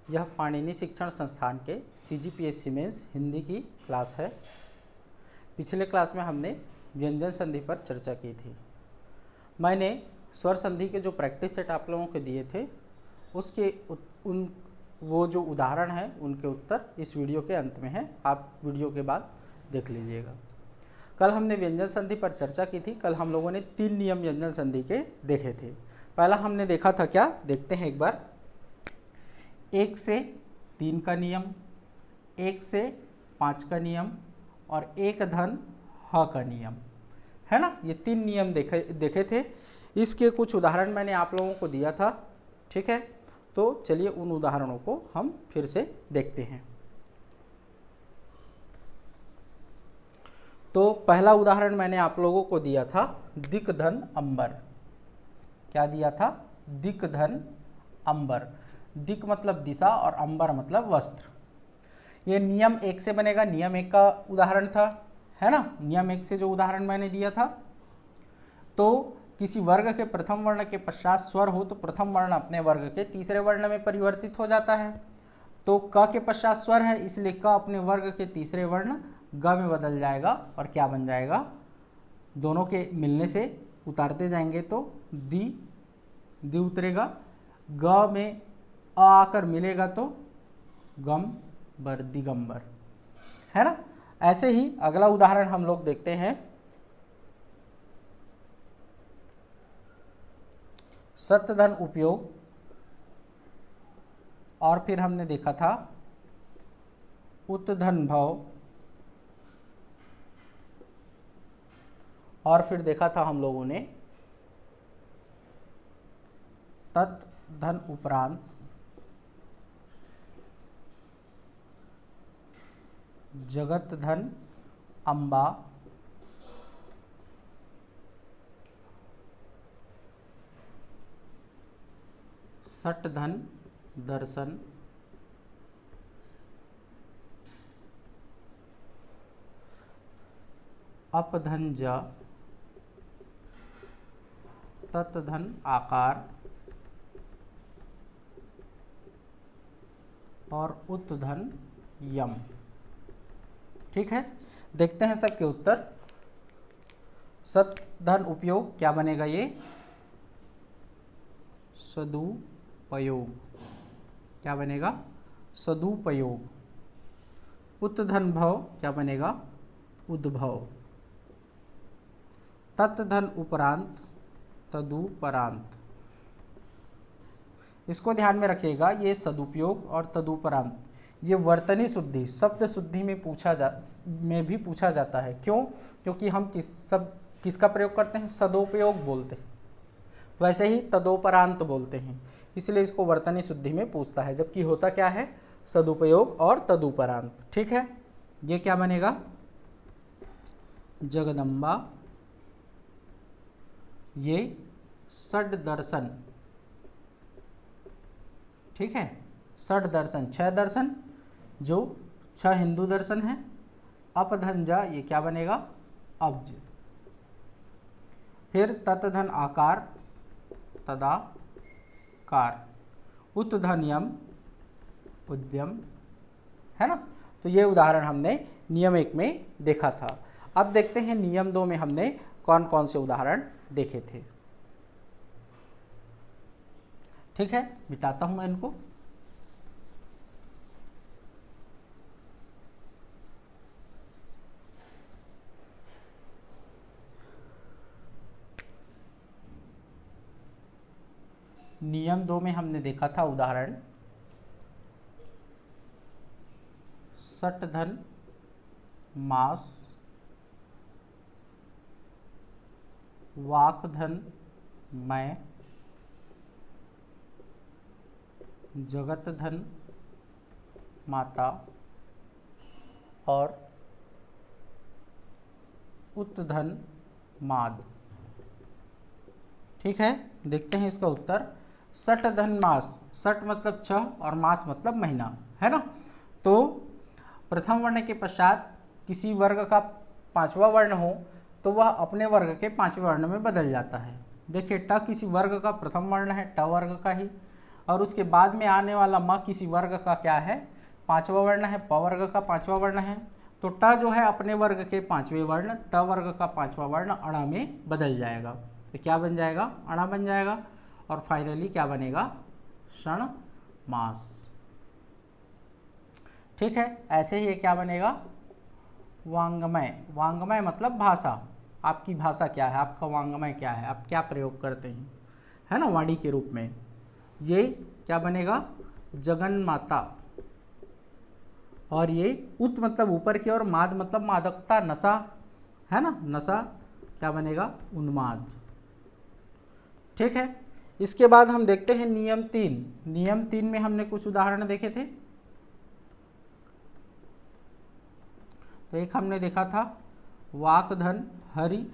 यह पाणिनि शिक्षण संस्थान के CGPSC मेंस हिंदी की क्लास है। पिछले क्लास में हमने व्यंजन संधि पर चर्चा की थी। मैंने स्वर संधि के जो प्रैक्टिस सेट आप लोगों को दिए थे उसके वो जो उदाहरण हैं उनके उत्तर इस वीडियो के अंत में हैं, आप वीडियो के बाद देख लीजिएगा। कल हमने व्यंजन संधि पर चर्चा की थी। कल हम लोगों ने 3 नियम व्यंजन संधि के देखे थे। पहला हमने देखा था क्या, देखते हैं एक बार। 1 से 3 का नियम, 1 से 5 का नियम और 1 धन ह का नियम, है ना। ये 3 नियम देखे थे। इसके कुछ उदाहरण मैंने आप लोगों को दिया था, ठीक है। तो चलिए उन उदाहरणों को हम फिर से देखते हैं। तो पहला उदाहरण मैंने आप लोगों को दिया था दिक धन अंबर। क्या दिया था? दिक धन अंबर। दिक मतलब दिशा और अंबर मतलब वस्त्र। ये नियम 1 से बनेगा। नियम 1 का उदाहरण था, है ना। नियम 1 से जो उदाहरण मैंने दिया था, तो किसी वर्ग के प्रथम वर्ण के पश्चात स्वर हो तो प्रथम वर्ण अपने वर्ग के तीसरे वर्ण में परिवर्तित हो जाता है। तो क के पश्चात स्वर है, इसलिए क अपने वर्ग के तीसरे वर्ण ग में बदल जाएगा और क्या बन जाएगा, दोनों के मिलने से उतारते जाएंगे तो दी उतरेगा। ग में अ आकर मिलेगा तो गम दिगंबर, है ना। ऐसे ही अगला उदाहरण हम लोग देखते हैं। सत्य धन उपयोग, और फिर हमने देखा था उत धन भव, और फिर देखा था हम लोगों ने तत् धन उपरांत, जगत धन अंबा, सट धन दर्शन, अप धन ज, तत् धन आकार और उत धन यम। ठीक है, देखते हैं सबके उत्तर। सत धन उपयोग क्या बनेगा, ये सदुपयोग। क्या बनेगा? सदुपयोग। उत धन भव क्या बनेगा? उद्भव। तत् धन उपरांत तदुपरांत। इसको ध्यान में रखिएगा, ये सदुपयोग और तदुपरांत ये वर्तनी शुद्धि शब्द शुद्धि में भी पूछा जाता है। क्यों? क्योंकि हम किसका प्रयोग करते हैं? सदुपयोग बोलते हैं, वैसे ही तदोपरांत बोलते हैं, इसलिए इसको वर्तनी शुद्धि में पूछता है। जबकि होता क्या है? सदुपयोग और तदुपरांत। ठीक है, ये क्या बनेगा? जगदम्बा। ये षड दर्शन। ठीक है, षड दर्शन 6 दर्शन, जो 6 हिंदू दर्शन है। अपधंजा ये क्या बनेगा? अब्ज। फिर तत्धन आकार तदाकार। उत धन यम उद्यम, है ना। तो ये उदाहरण हमने नियम 1 में देखा था। अब देखते हैं नियम 2 में हमने कौन कौन से उदाहरण देखे थे। ठीक है, मिटाता हूं मैं इनको। नियम 2 में हमने देखा था उदाहरण सट धन मास, वाक धन मैं, जगत धन माता और उत धन माद। ठीक है, देखते हैं इसका उत्तर। सट धन मास, सट मतलब 6 और मास मतलब महीना, है ना। तो प्रथम वर्ण के पश्चात किसी वर्ग का 5वां वर्ण हो तो वह अपने वर्ग के 5वें वर्ण में बदल जाता है। देखिए ट किसी वर्ग का प्रथम वर्ण है, ट वर्ग का ही। और उसके बाद में आने वाला म किसी वर्ग का क्या है, पांचवा वर्ण है, प वर्ग का पांचवा वर्ण है। तो ट जो है अपने वर्ग के पांचवें वर्ण, ट वर्ग का पांचवा वर्ण अणा में बदल जाएगा। तो क्या बन जाएगा, अणा बन जाएगा। और फाइनली क्या बनेगा, क्षण मास। ठीक है, ऐसे ही ये क्या बनेगा, वांग्मय। वांग्मय मतलब भाषा, आपकी भाषा क्या है, आपका वांग्मय क्या है, आप क्या प्रयोग करते हैं, है ना, वाणी के रूप में। ये क्या बनेगा, जगन माता। और ये उत मतलब ऊपर की ओर, माद मतलब मादकता, नशा, है ना, नशा, क्या बनेगा, उन्माद। ठीक है, इसके बाद हम देखते हैं नियम 3। नियम 3 में हमने कुछ उदाहरण देखे थे। तो एक हमने देखा था वाक धन हरि,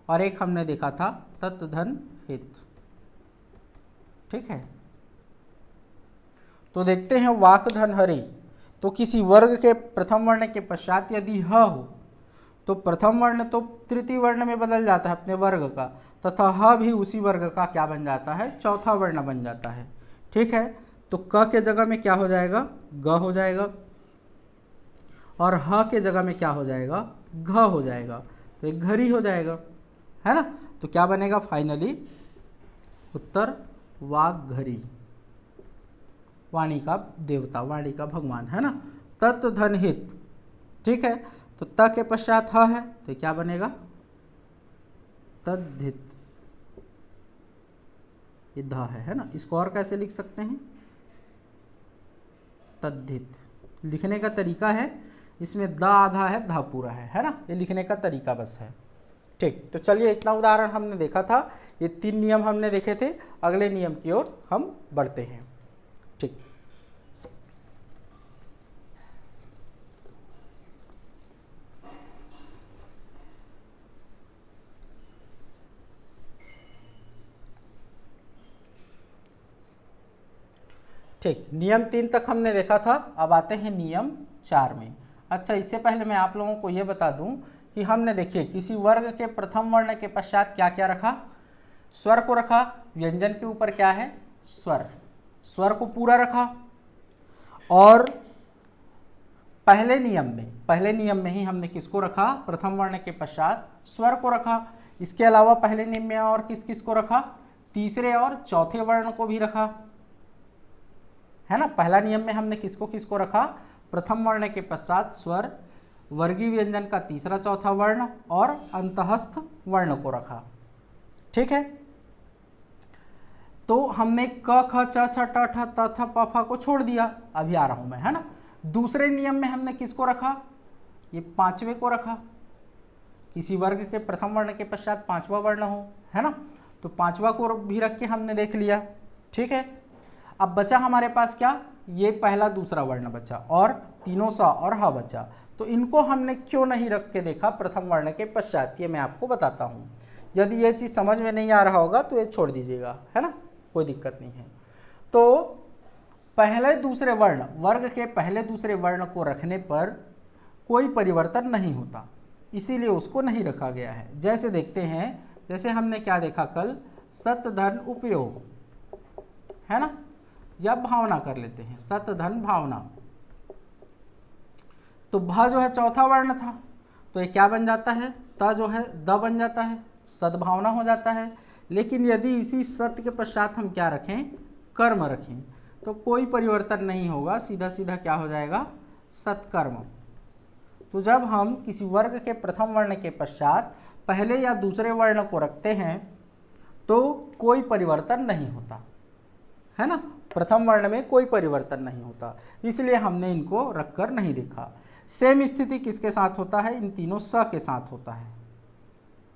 और एक हमने देखा था तत् धन हित। ठीक है, तो देखते हैं वाक धन हरि। तो किसी वर्ग के प्रथम वर्ण के पश्चात यदि ह हो तो प्रथम वर्ण तो तृतीय वर्ण में बदल जाता है अपने वर्ग का, तथा ह भी उसी वर्ग का क्या बन जाता है, चौथा वर्ण बन जाता है। ठीक है, तो क के जगह में क्या हो जाएगा, ग हो जाएगा, और ह के जगह में क्या हो जाएगा, घ हो जाएगा। तो एक घरी हो जाएगा, है ना। तो क्या बनेगा फाइनली, उत्तर वाग्घरी, वाणी का देवता, वाणी का भगवान, है ना। तत् धन हित। ठीक है, तो त के पश्चात ह है तो क्या बनेगा, तद्धित। ये ध है ना। इसको और कैसे लिख सकते हैं, तद्धित। लिखने का तरीका है, इसमें द आधा है, ध पूरा है ना। ये लिखने का तरीका बस है। ठीक, तो चलिए इतना उदाहरण हमने देखा था, ये 3 नियम हमने देखे थे। अगले नियम की ओर हम बढ़ते हैं। ठीक, ठीक, नियम 3 तक हमने देखा था। अब आते हैं नियम 4 में। अच्छा, इससे पहले मैं आप लोगों को यह बता दूं कि हमने देखिए किसी वर्ग के प्रथम वर्ण के पश्चात क्या क्या रखा, स्वर को रखा। व्यंजन के ऊपर क्या है, स्वर, स्वर को पूरा रखा। और पहले नियम में ही हमने किसको रखा, प्रथम वर्ण के पश्चात स्वर को रखा। इसके अलावा पहले नियम में और किस किस को रखा, तीसरे और चौथे वर्ण को भी रखा, है ना। पहला नियम में हमने किसको किसको रखा, प्रथम वर्ण के पश्चात स्वर, वर्गीय व्यंजन का तीसरा चौथा वर्ण और अंतःस्थ वर्ण को रखा। ठीक है, तो हमने क ख च छ ट ठ त थ प फ को छोड़ दिया, अभी आ रहा हूं मैं, है ना। दूसरे नियम में हमने किसको रखा, ये पांचवे को रखा। किसी वर्ग के प्रथम वर्ण के पश्चात पांचवा वर्ण हो, है ना, तो पांचवा को भी रख के हमने देख लिया। ठीक है, अब बचा हमारे पास क्या, ये पहला दूसरा वर्ण बचा और तीनों सा और ह बचा। तो इनको हमने क्यों नहीं रख के देखा प्रथम वर्ण के पश्चात, ये मैं आपको बताता हूँ। यदि ये चीज़ समझ में नहीं आ रहा होगा तो ये छोड़ दीजिएगा, है ना, कोई दिक्कत नहीं है। तो पहले दूसरे वर्ण, वर्ग के पहले दूसरे वर्ण को रखने पर कोई परिवर्तन नहीं होता, इसीलिए उसको नहीं रखा गया है। जैसे देखते हैं, जैसे हमने क्या देखा कल, सत धन उपयोग, है ना, या भावना कर लेते हैं, सत धन भावना। तो भ जो है चौथा वर्ण था, तो ये क्या बन जाता है, त जो है द बन जाता है, सद्भावना हो जाता है। लेकिन यदि इसी सत्य के पश्चात हम क्या रखें, कर्म रखें, तो कोई परिवर्तन नहीं होगा, सीधा सीधा क्या हो जाएगा, सत्कर्म। तो जब हम किसी वर्ग के प्रथम वर्ण के पश्चात पहले या दूसरे वर्ण को रखते हैं तो कोई परिवर्तन नहीं होता, है ना। प्रथम वर्ण में कोई परिवर्तन नहीं होता, इसलिए हमने इनको रखकर नहीं देखा। सेम स्थिति किसके साथ होता है, इन तीनों स के साथ होता है।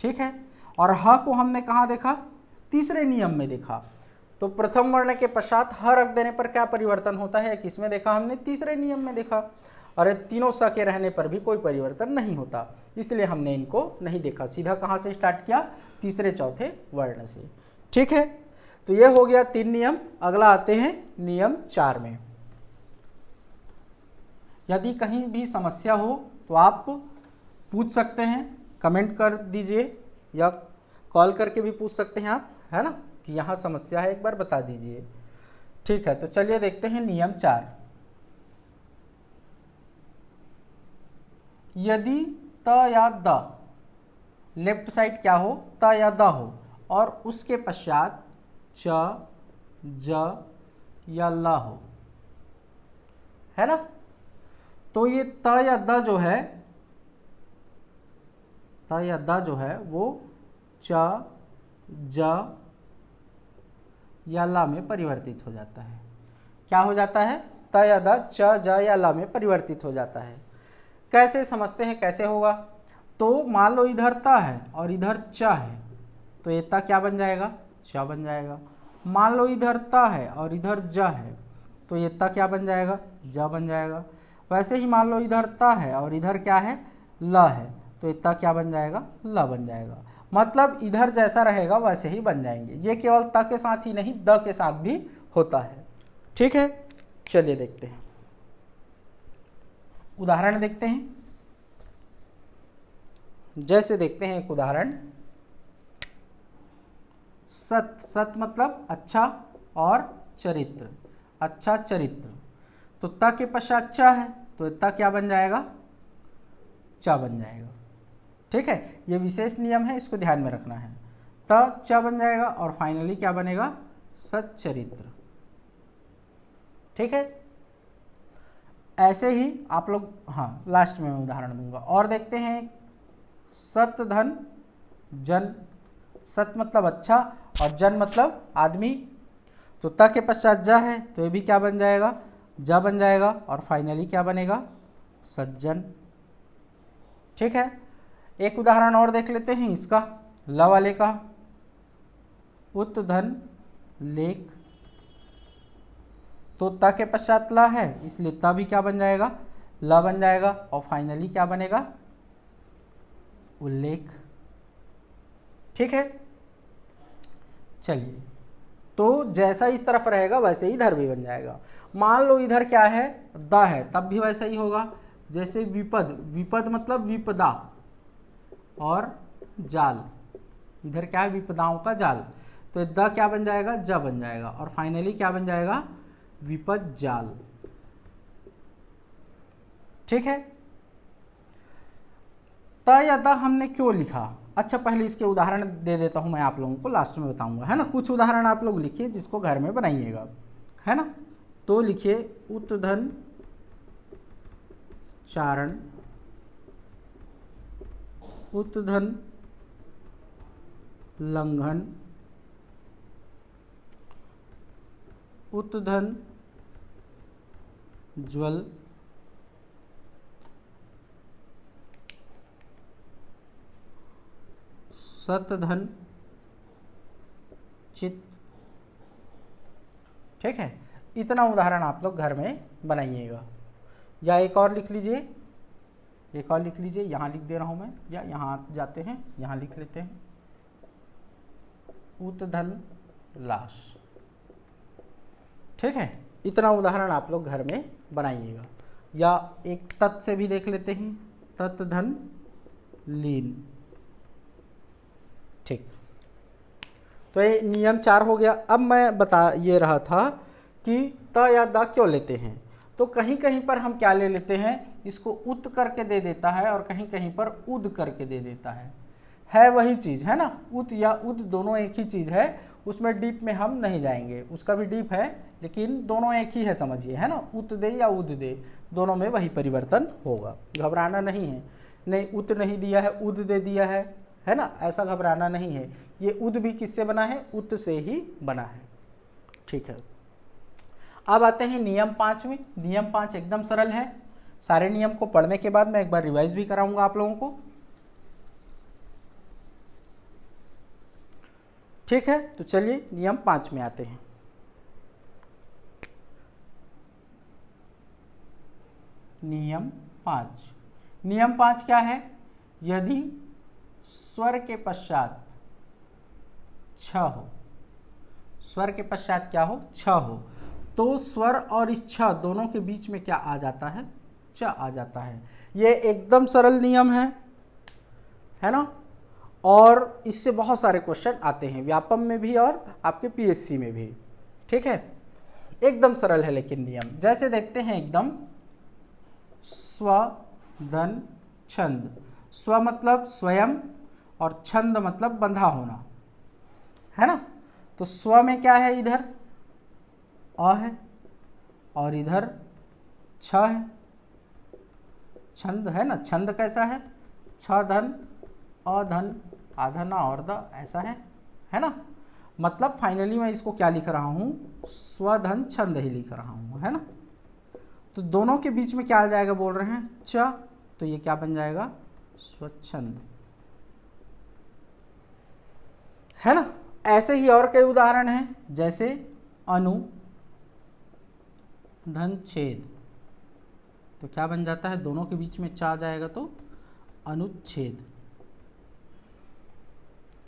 ठीक है, और ह को हमने कहाँ देखा, तीसरे नियम में देखा। तो प्रथम वर्ण के पश्चात ह रख देने पर क्या परिवर्तन होता है, किसमें देखा हमने, तीसरे नियम में देखा। और तीनों स के रहने पर भी कोई परिवर्तन नहीं होता, इसलिए हमने इनको नहीं देखा। सीधा कहाँ से स्टार्ट किया, तीसरे चौथे वर्ण से। ठीक है, तो ये हो गया 3 नियम। अगला आते हैं नियम 4 में। यदि कहीं भी समस्या हो तो आप पूछ सकते हैं, कमेंट कर दीजिए या कॉल करके भी पूछ सकते हैं आप, है ना, कि यहाँ समस्या है, एक बार बता दीजिए। ठीक है, तो चलिए देखते हैं नियम 4। यदि त या द, लेफ्ट साइड क्या हो, त या द हो, और उसके पश्चात च, ज या ल हो, है ना, तो ये त या द जो है, त या द जो है वो च, ज या ला में परिवर्तित हो जाता है। क्या हो जाता है? त या द च, ज या ला में परिवर्तित हो जाता है। कैसे समझते हैं, कैसे होगा? तो मान लो इधर त है और इधर च है, तो ये त क्या बन जाएगा? च बन जाएगा। मान लो इधर त है और इधर ज है, तो ये त क्या बन जाएगा? ज बन जाएगा। वैसे ही मान लो इधर त है और इधर क्या है? ल है, तो ये त क्या बन जाएगा? ल बन जाएगा। मतलब इधर जैसा रहेगा वैसे ही बन जाएंगे। ये केवल त के साथ ही नहीं, द के साथ भी होता है। ठीक है, चलिए देखते हैं, उदाहरण देखते हैं। जैसे देखते हैं एक उदाहरण, सत, सत मतलब अच्छा और चरित्र, अच्छा चरित्र। तो त के पश्चात च है, तो त क्या बन जाएगा? च बन जाएगा। ठीक है, ये विशेष नियम है, इसको ध्यान में रखना है। त च बन जाएगा और फाइनली क्या बनेगा? सच्चरित्र। ठीक है, ऐसे ही आप लोग, हाँ लास्ट में मैं उदाहरण दूंगा। और देखते हैं, सत धन जन, सत मतलब अच्छा और जन मतलब आदमी। तो त के पश्चात ज है, तो ये भी क्या बन जाएगा? ज बन जाएगा और फाइनली क्या बनेगा? सज्जन। ठीक है, एक उदाहरण और देख लेते हैं इसका, ल वाले का। उत धन लेख, तो त के पश्चात ला है, इसलिए त भी क्या बन जाएगा? ल बन जाएगा और फाइनली क्या बनेगा? उल्लेख। ठीक है, चलिए, तो जैसा इस तरफ रहेगा वैसे ही इधर भी बन जाएगा। मान लो इधर क्या है? द है, तब भी वैसा ही होगा। जैसे विपद, विपद मतलब विपदा और जाल, इधर क्या है? विपदाओं का जाल, तो द क्या बन जाएगा? ज बन जाएगा और फाइनली क्या बन जाएगा? विपद जाल। ठीक है, त या द हमने क्यों लिखा? अच्छा, पहले इसके उदाहरण दे देता हूं मैं, आप लोगों को लास्ट में बताऊंगा, है ना। कुछ उदाहरण आप लोग लिखिए जिसको घर में बनाइएगा, है ना। तो लिखिए, उत्धन चारण, उत्धन लंघन, उत्धन ज्वल, सतधन चित। ठीक है, इतना उदाहरण आप लोग घर में बनाइएगा। या एक और लिख लीजिए, एक और लिख लीजिए, यहाँ लिख दे रहा हूँ मैं, या यहाँ जाते हैं, यहाँ लिख लेते हैं, उत्धन लाश। ठीक है, इतना उदाहरण आप लोग घर में बनाइएगा। या एक तत् से भी देख लेते हैं, तत् धन लीन। ठीक, तो ये नियम 4 हो गया। अब मैं बता ये रहा था कि त या द क्यों लेते हैं। तो कहीं कहीं पर हम क्या ले लेते हैं, इसको उत करके दे देता है और कहीं कहीं पर उद करके दे देता है वही चीज़, है ना। उत या उद दोनों एक ही चीज़ है, उसमें डीप में हम नहीं जाएंगे, उसका भी डीप है लेकिन दोनों एक ही है, समझिए, है ना। उत दे या उद दे, दोनों में वही परिवर्तन होगा, घबराना नहीं है। नहीं, उत नहीं दिया है, उद दे दिया है ना, ऐसा घबराना नहीं है। ये उद भी किससे बना है? उत से ही बना है। ठीक है, अब आते हैं नियम 5 में। नियम 5 एकदम सरल है। सारे नियम को पढ़ने के बाद मैं एक बार रिवाइज भी कराऊंगा आप लोगों को। ठीक है, तो चलिए नियम 5 में आते हैं। नियम 5, नियम 5 क्या है? यदि स्वर के पश्चात छ हो, स्वर के पश्चात क्या हो? छ हो, तो स्वर और इस छ दोनों के बीच में क्या आ जाता है? च आ जाता है। ये एकदम सरल नियम है ना। और इससे बहुत सारे क्वेश्चन आते हैं, व्यापम में भी और आपके पीएससी में भी। ठीक है, एकदम सरल है लेकिन नियम। जैसे देखते हैं एकदम, स्व धन छंद। स्व मतलब स्वयं और छंद मतलब बंधा होना, है ना। तो स्व में क्या है, इधर अ है और इधर छ है, छंद है ना। छंद कैसा है, छ धन अधन आधना और द, ऐसा है ना। मतलब फाइनली मैं इसको क्या लिख रहा हूं, स्वधन छंद ही लिख रहा हूं, है ना। तो दोनों के बीच में क्या आ जाएगा, बोल रहे हैं च, तो ये क्या बन जाएगा, स्वच्छंद, है ना। ऐसे ही और कई उदाहरण हैं, जैसे अनु धन छेद, तो क्या बन जाता है, दोनों के बीच में चा जाएगा तो अनुच्छेद।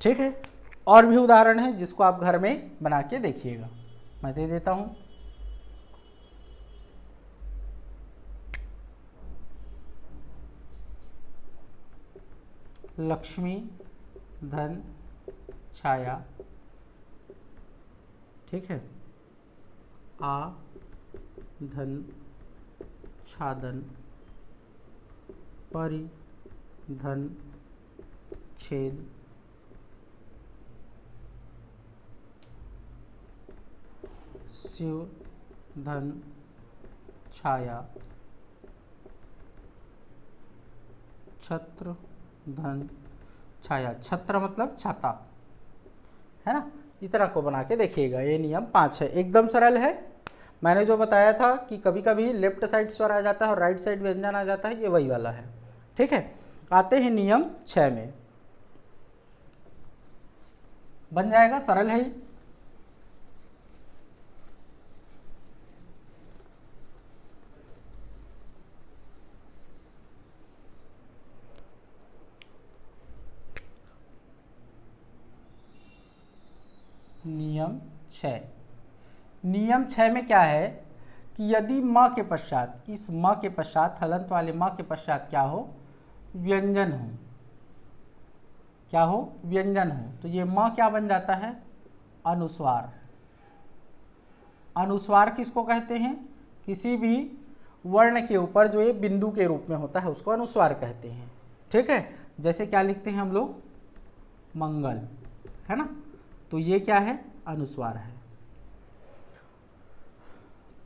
ठीक है, और भी उदाहरण है जिसको आप घर में बना के देखिएगा, मैं दे देता हूं। लक्ष्मी धन छाया, ठीक है, आ धन छादन, परि धन छेद, शिव धन छाया, छत्र धन छाया। छत्र मतलब छाता, है ना। इस तरह को बना के देखिएगा। ये नियम 5 है, एकदम सरल है। मैंने जो बताया था कि कभी कभी लेफ्ट साइड स्वर आ जाता है और राइट साइड व्यंजन आ जाता है, ये वही वाला है। ठीक है, आते हैं नियम 6 में, बन जाएगा, सरल है। नियम 6, नियम 6 में क्या है कि यदि म के पश्चात, इस म के पश्चात, हलंत वाले म के पश्चात क्या हो, व्यंजन हो, क्या हो, व्यंजन हो, तो ये म क्या बन जाता है, अनुस्वार। अनुस्वार किसको कहते हैं, किसी भी वर्ण के ऊपर जो ये बिंदु के रूप में होता है उसको अनुस्वार कहते हैं। ठीक है, जैसे क्या लिखते हैं हम लोग, मंगल, है ना, तो ये क्या है, अनुस्वार है।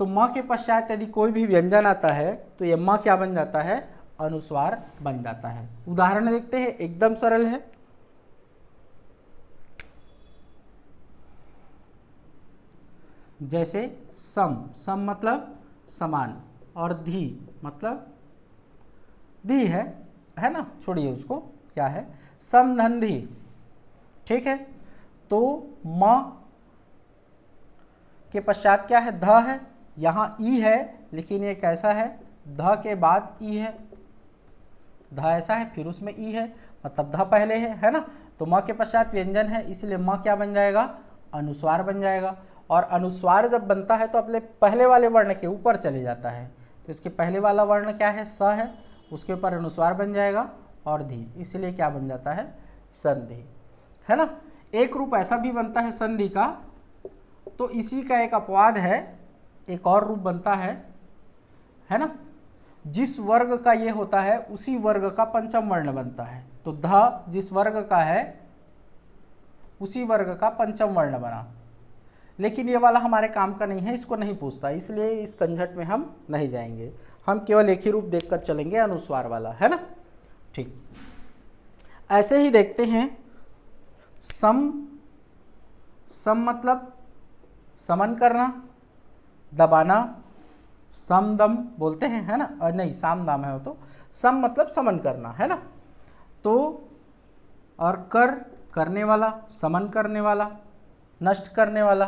तो म के पश्चात यदि कोई भी व्यंजन आता है तो ये म क्या बन जाता है, अनुस्वार बन जाता है। उदाहरण देखते हैं, एकदम सरल है। जैसे सम, सम मतलब समान, और धी मतलब धी है ना, छोड़िए उसको, क्या है, समधंधी। ठीक है, तो म के पश्चात क्या है, ध है, यहाँ ई है, लेकिन ये कैसा है, ध के बाद ई है, ध ऐसा है, फिर उसमें ई है, मतलब ध पहले है ना। तो म के पश्चात व्यंजन है, इसलिए म क्या बन जाएगा, अनुस्वार बन जाएगा। और अनुस्वार जब बनता है तो अपने पहले वाले वर्ण के ऊपर चले जाता है, तो इसके पहले वाला वर्ण क्या है, स है, उसके ऊपर अनुस्वार बन जाएगा और धी, इसलिए क्या बन जाता है, संधि, है ना। एक रूप ऐसा भी बनता है संधि का, तो इसी का एक अपवाद है, एक और रूप बनता है ना। जिस वर्ग का ये होता है उसी वर्ग का पंचम वर्ण बनता है। तो ध जिस वर्ग का है उसी वर्ग का पंचम वर्ण बना, लेकिन ये वाला हमारे काम का नहीं है, इसको नहीं पूछता, इसलिए इस कंझट में हम नहीं जाएंगे, हम केवल एक ही रूप देखकर चलेंगे, अनुस्वार वाला, है ना। ठीक, ऐसे ही देखते हैं सम, सम मतलब समन करना, दबाना, समदम बोलते हैं, है ना, नहीं साम दाम है वो, तो सम मतलब समन करना, है ना। तो और कर, करने वाला, समन करने वाला, नष्ट करने वाला,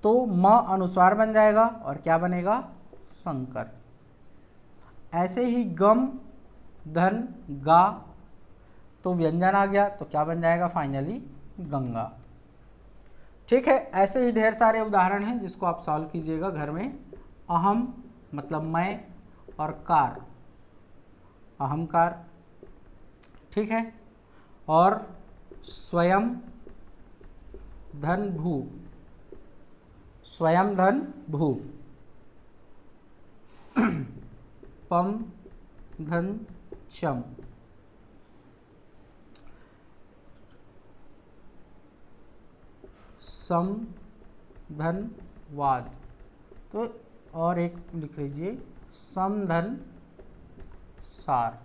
तो म अनुस्वार बन जाएगा और क्या बनेगा, शंकर। ऐसे ही गम धन गा, तो व्यंजन आ गया, तो क्या बन जाएगा, फाइनली गंगा। ठीक है, ऐसे ही ढेर सारे उदाहरण हैं जिसको आप सॉल्व कीजिएगा घर में। अहम मतलब मैं, और कार, अहंकार, ठीक है, और स्वयं धन भू, स्वयं धन भू, पम धन चम, सम धन वाद, तो और एक लिख लीजिए सम धन सार।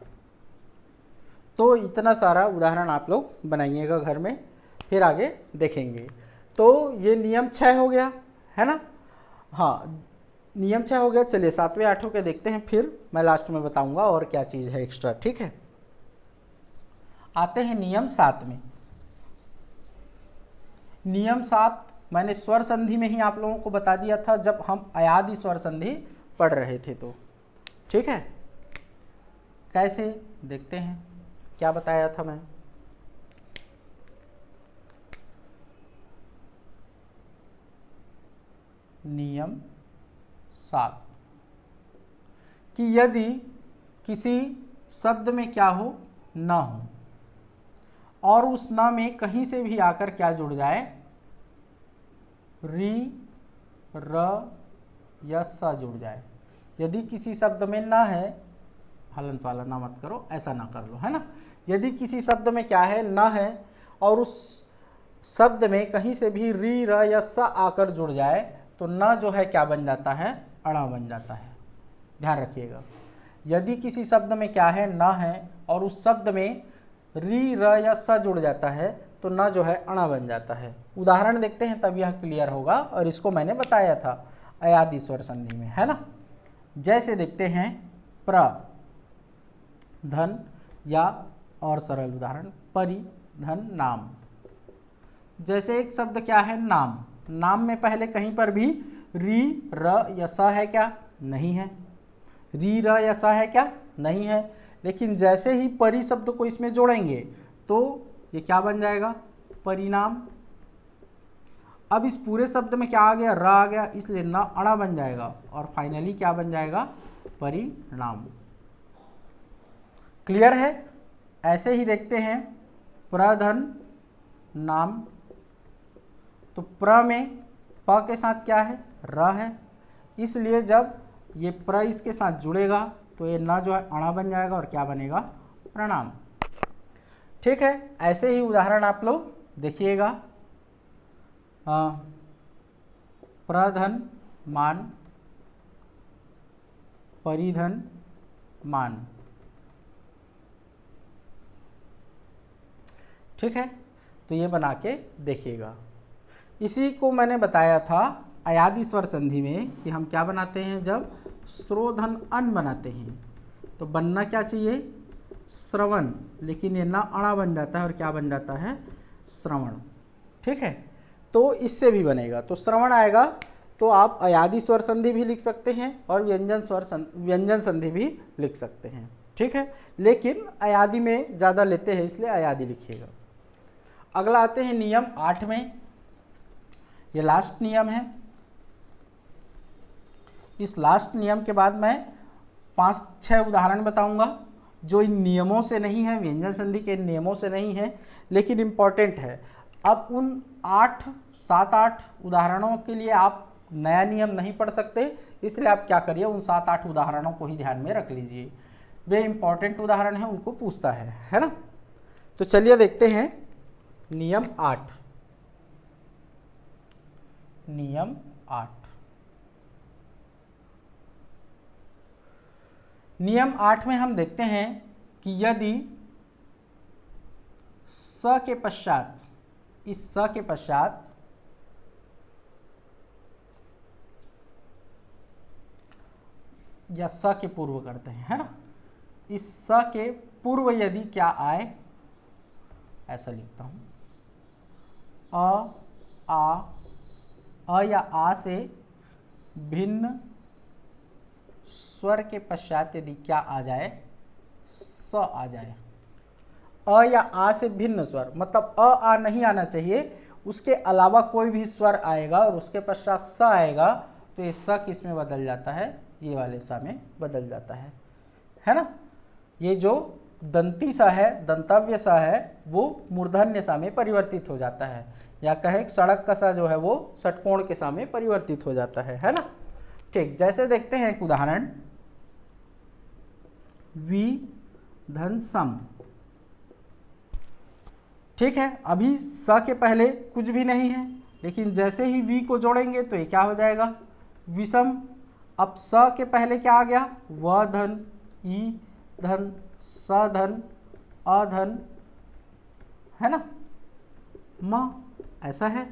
तो इतना सारा उदाहरण आप लोग बनाइएगा घर में, फिर आगे देखेंगे। तो ये नियम 6 हो गया है ना। हाँ, नियम 6 हो गया। चलिए 7वें 8वें के देखते हैं, फिर मैं लास्ट में बताऊंगा और क्या चीज़ है एक्स्ट्रा, ठीक है। आते हैं नियम 7 में। नियम 7 मैंने स्वर संधि में ही आप लोगों को बता दिया था जब हम अयादि स्वर संधि पढ़ रहे थे, तो ठीक है। कैसे देखते हैं, क्या बताया था मैं। नियम 7 कि यदि किसी शब्द में क्या हो, न हो, और उस न में कहीं से भी आकर क्या जुड़ जाए, री, र या स जुड़ जाए। यदि किसी शब्द में न है, हलन पालन ना मत करो, ऐसा ना कर लो, है ना। यदि किसी शब्द में क्या है, न है, और उस शब्द में कहीं से भी री, र या स आकर जुड़ जाए, तो न जो है क्या बन जाता है, अणा बन जाता है। ध्यान रखिएगा, यदि किसी शब्द में क्या है, न है, और उस शब्द में री, र या स जुड़ जाता है, तो न जो है अणा बन जाता है। उदाहरण देखते हैं तब यह क्लियर होगा, और इसको मैंने बताया था अयादि स्वर संधि में, है ना। जैसे देखते हैं प्र धन, या और सरल उदाहरण परिधन नाम। जैसे एक शब्द क्या है, नाम। नाम में पहले कहीं पर भी री, र या स है क्या, नहीं है। री, र या स है क्या, नहीं है। लेकिन जैसे ही परि शब्द को इसमें जोड़ेंगे तो ये क्या बन जाएगा, परिणाम। अब इस पूरे शब्द में क्या आ गया, र आ गया, इसलिए न अणा बन जाएगा, और फाइनली क्या बन जाएगा, परिणाम। क्लियर है। ऐसे ही देखते हैं प्रधन नाम। तो प्र में प के साथ क्या है, र है, इसलिए जब ये प्र इसके साथ जुड़ेगा तो ये न जो है अणा बन जाएगा, और क्या बनेगा, प्रणाम। ठीक है। ऐसे ही उदाहरण आप लोग देखिएगा। प्रधन मान, परिधन मान। ठीक है, तो ये बना के देखिएगा। इसी को मैंने बताया था अयादि स्वर संधि में कि हम क्या बनाते हैं, जब श्रोधन अन बनाते हैं तो बनना क्या चाहिए, श्रवण, लेकिन ये ना अणा बन जाता है और क्या बन जाता है, श्रवण। ठीक है, तो इससे भी बनेगा। तो श्रवण आएगा तो आप अयादि स्वर संधि भी लिख सकते हैं और व्यंजन संधि भी लिख सकते हैं। ठीक है, लेकिन अयादि में ज़्यादा लेते हैं इसलिए अयादि लिखिएगा। अगला आते हैं नियम 8 में। ये लास्ट नियम है। इस लास्ट नियम के बाद मैं 5-6 उदाहरण बताऊंगा जो इन नियमों से नहीं है, व्यंजन संधि के नियमों से नहीं है, लेकिन इम्पॉर्टेंट है। अब उन 7-8 उदाहरणों के लिए आप नया नियम नहीं पढ़ सकते, इसलिए आप क्या करिए, उन 7-8 उदाहरणों को ही ध्यान में रख लीजिए। वे इम्पॉर्टेंट उदाहरण हैं, उनको पूछता है ना। तो चलिए देखते हैं नियम 8। नियम 8, नियम 8 में हम देखते हैं कि यदि स के पश्चात, इस स के पश्चात या स के पूर्व करते हैं, है ना, इस स के पूर्व यदि क्या आए, ऐसा लिखता हूं, अ या आ से भिन्न स्वर के पश्चात यदि क्या आ जाए, स आ जाए। अ या आ से भिन्न स्वर मतलब आ नहीं आना चाहिए, उसके अलावा कोई भी स्वर आएगा और उसके पश्चात स आएगा तो ये स किस में बदल जाता है, ये वाले सा में बदल जाता है ना। ये जो दंती सा है, दंतव्य सा है, वो मूर्धन्य सा में परिवर्तित हो जाता है। या कहें सड़क का सा जो है वो षटकोण के सा में परिवर्तित हो जाता है ना। ठीक, जैसे देखते हैं एक उदाहरण, वी धन सम। ठीक है, अभी स के पहले कुछ भी नहीं है, लेकिन जैसे ही वी को जोड़ेंगे तो ये क्या हो जाएगा, विषम। अब स के पहले क्या आ गया, व धन, ई धन, स धन, अ धन, है ना, म, ऐसा है।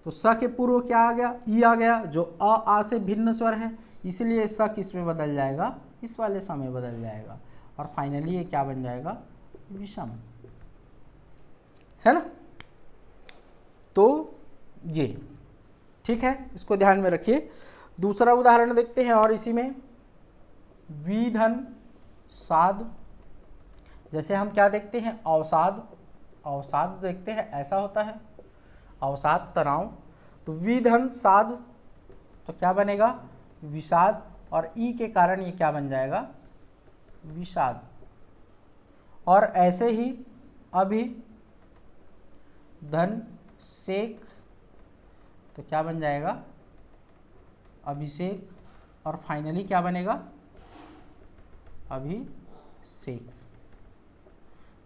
तो स के पूर्व क्या आ गया, ई आ गया, जो अ आ से भिन्न स्वर है, इसलिए स किस में बदल जाएगा, इस वाले स में बदल जाएगा, और फाइनली ये क्या बन जाएगा, विषम, है ना। तो ये ठीक है, इसको ध्यान में रखिए। दूसरा उदाहरण देखते हैं, और इसी में वी धन साध। जैसे हम क्या देखते हैं, अवसाद, अवसाद देखते हैं, ऐसा होता है अवसाद तनाव। तो वी धन साध तो क्या बनेगा, विषाद, और ई के कारण ये क्या बन जाएगा, विषाद। और ऐसे ही अभी धन सेक तो क्या बन जाएगा, अभिषेक, और फाइनली क्या बनेगा, अभिषेक।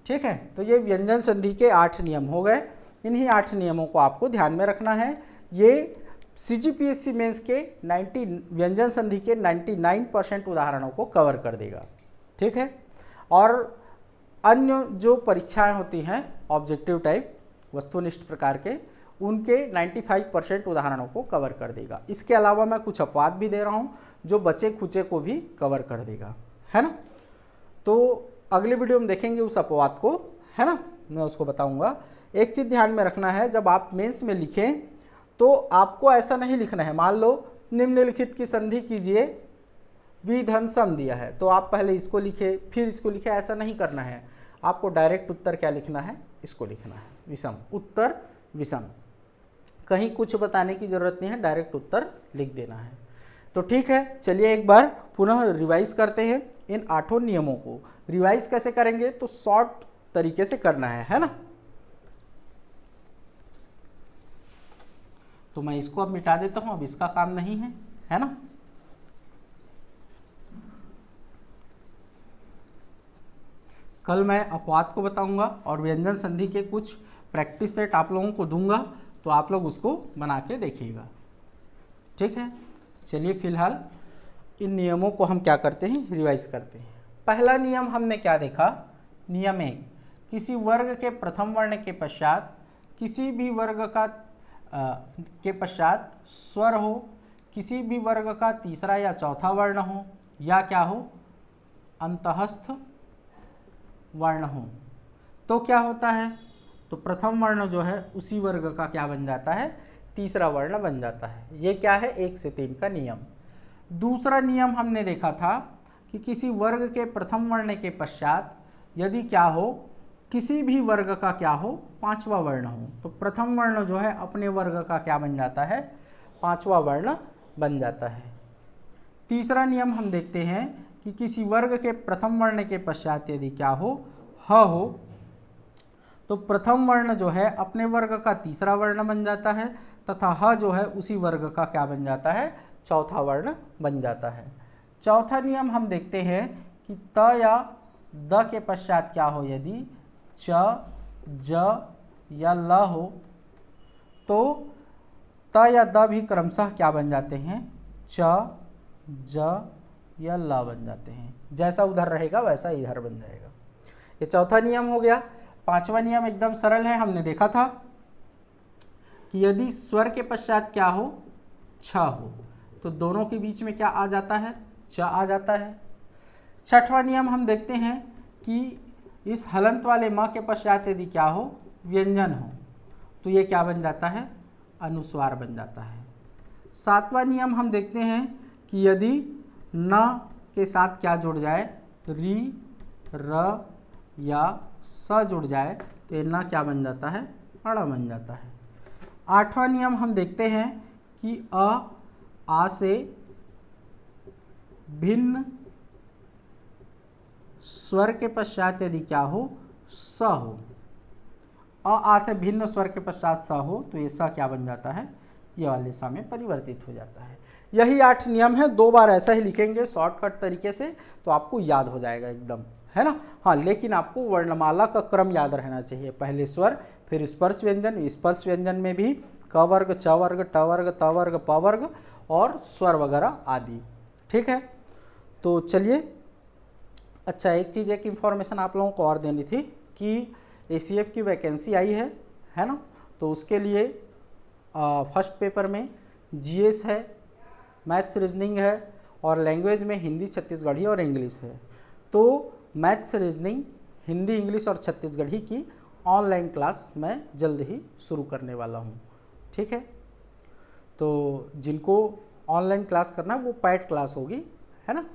ठीक है, तो ये व्यंजन संधि के 8 नियम हो गए। इन्हीं 8 नियमों को आपको ध्यान में रखना है। ये CGPSC मेंस के 90 व्यंजन संधि के 99% उदाहरणों को कवर कर देगा। ठीक है, और अन्य जो परीक्षाएं होती हैं ऑब्जेक्टिव टाइप वस्तुनिष्ठ प्रकार के, उनके 95% उदाहरणों को कवर कर देगा। इसके अलावा मैं कुछ अपवाद भी दे रहा हूं जो बचे खुचे को भी कवर कर देगा, है ना। तो अगले वीडियो में देखेंगे उस अपवाद को, है ना, मैं उसको बताऊंगा। एक चीज़ ध्यान में रखना है, जब आप मेंस में लिखें तो आपको ऐसा नहीं लिखना है, मान लो निम्नलिखित की संधि कीजिए, वी धन सम दिया है, तो आप पहले इसको लिखे फिर इसको लिखे, ऐसा नहीं करना है। आपको डायरेक्ट उत्तर क्या लिखना है, इसको लिखना है, विषम, उत्तर विषम। कहीं कुछ बताने की जरूरत नहीं है, डायरेक्ट उत्तर लिख देना है। तो ठीक है, चलिए एक बार पुनः रिवाइज करते हैं इन 8 नियमों को। रिवाइज कैसे करेंगे, तो शॉर्ट तरीके से करना है ना। तो मैं इसको अब मिटा देता हूं, अब इसका काम नहीं है ना। कल मैं अपवाद को बताऊंगा और व्यंजन संधि के कुछ प्रैक्टिस सेट आप लोगों को दूंगा, तो आप लोग उसको बना के देखिएगा। ठीक है, चलिए फिलहाल इन नियमों को हम क्या करते हैं, रिवाइज करते हैं। पहला नियम हमने क्या देखा, नियम 1, किसी वर्ग के प्रथम वर्ण के पश्चात किसी भी वर्ग का के पश्चात स्वर हो, किसी भी वर्ग का तीसरा या चौथा वर्ण हो, या क्या हो, अंतःस्थ वर्ण हो, तो क्या होता है, तो प्रथम वर्ण जो है उसी वर्ग का क्या बन जाता है, तीसरा वर्ण बन जाता है। ये क्या है, 1 से 3 का नियम। दूसरा नियम हमने देखा था कि किसी वर्ग के प्रथम वर्ण के पश्चात यदि क्या हो, किसी भी वर्ग का क्या हो, 5वां वर्ण हो, तो प्रथम वर्ण जो है अपने वर्ग का क्या बन जाता है, 5वां वर्ण बन जाता है। तीसरा नियम हम देखते हैं कि किसी वर्ग के प्रथम वर्ण के पश्चात यदि क्या हो, ह हो, तो प्रथम वर्ण जो है अपने वर्ग का तीसरा वर्ण बन जाता है, तथा ह जो है उसी वर्ग का क्या बन जाता है, चौथा वर्ण बन जाता है। चौथा नियम हम देखते हैं कि त या द के पश्चात क्या हो, यदि च, ज या ल हो, तो त या द भी क्रमशः क्या बन जाते हैं, च, ज या ल बन जाते हैं। जैसा उधर रहेगा वैसा इधर बन जाएगा। ये चौथा नियम हो गया। पांचवा नियम एकदम सरल है, हमने देखा था कि यदि स्वर के पश्चात क्या हो, छ हो, तो दोनों के बीच में क्या आ जाता है, च आ जाता है। छठवां नियम हम देखते हैं कि इस हलंत वाले म के पश्चात यदि क्या हो, व्यंजन हो, तो ये क्या बन जाता है, अनुस्वार बन जाता है। सातवां नियम हम देखते हैं कि यदि न के साथ क्या जुड़ जाए, री, र या स जुड़ जाए, तो ये न क्या बन जाता है, अण बन जाता है। आठवां नियम हम देखते हैं कि आ से भिन्न स्वर के पश्चात यदि क्या हो, स हो, आ से भिन्न स्वर के पश्चात स हो तो ये स क्या बन जाता है, ये वाले सा में परिवर्तित हो जाता है। यही 8 नियम है, 2 बार ऐसा ही लिखेंगे शॉर्टकट तरीके से तो आपको याद हो जाएगा एकदम, है ना। हाँ, लेकिन आपको वर्णमाला का क्रम याद रहना चाहिए, पहले स्वर फिर स्पर्श व्यंजन, स्पर्श व्यंजन में भी क वर्ग, च वर्ग, ट वर्ग, त वर्ग, प वर्ग और स्वर वगैरह आदि। ठीक है, तो चलिए। अच्छा, एक चीज़, एक इन्फॉर्मेशन आप लोगों को और देनी थी कि ACF की वैकेंसी आई है ना। तो उसके लिए फर्स्ट पेपर में GS है, मैथ्स रीजनिंग है और लैंग्वेज में हिंदी, छत्तीसगढ़ी और इंग्लिश है। तो मैथ्स रीजनिंग, हिंदी, इंग्लिश और छत्तीसगढ़ी की ऑनलाइन क्लास मैं जल्द ही शुरू करने वाला हूँ। ठीक है, तो जिनको ऑनलाइन क्लास करना है वो पेड क्लास होगी, है ना।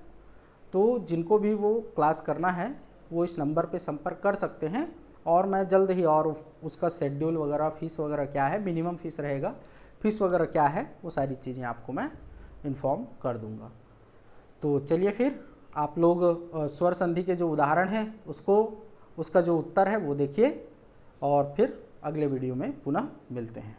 तो जिनको भी वो क्लास करना है वो इस नंबर पे संपर्क कर सकते हैं और मैं जल्द ही, और उसका शेड्यूल वगैरह, फीस वगैरह क्या है, मिनिमम फीस रहेगा, फीस वगैरह क्या है, वो सारी चीज़ें आपको मैं इन्फॉर्म कर दूंगा। तो चलिए फिर आप लोग स्वर संधि के जो उदाहरण हैं उसका जो उत्तर है वो देखिए और फिर अगले वीडियो में पुनः मिलते हैं।